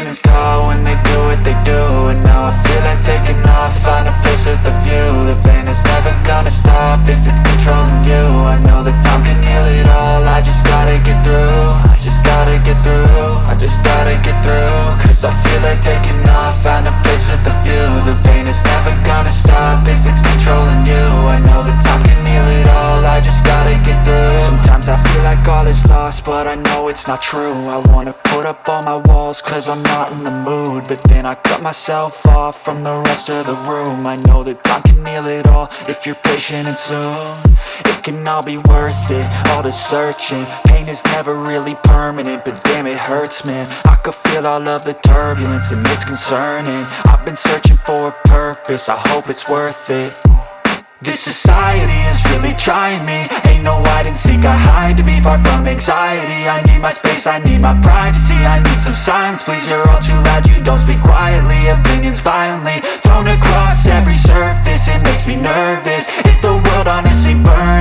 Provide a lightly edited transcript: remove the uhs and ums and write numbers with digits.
pain is gone when they do what they do. And now I feel like taking off, find a place with a view. The pain is never gonna stop if it's controlling you. I know that time can heal it all, I just gotta get through. I just gotta get through, I just gotta get through. Cause I feel like taking off, find a place with a view. The pain is never gonna stop if it's controlling you. I know that time can heal it all, I just gotta get through. Sometimes I feel like all is lost, but I know it's not true. I wanna put up all my walls cause I'm not in the mood, but then I cut myself off from the rest of the room. I know that time can heal it all if you're patient and soon. It can all be worth it, all the searching. Pain is never really permanent, but damn it hurts, man. I could feel all of the turbulence and it's concerning. I've been searching for a purpose, I hope it's worth it. This society is really trying me. Ain't no hide and seek, I hide to be far from anxiety. I need my space, I need my privacy. I need some silence, please, you're all too loud. You don't speak quietly, opinions violently thrown across every surface. It makes me nervous, is the world honestly burning?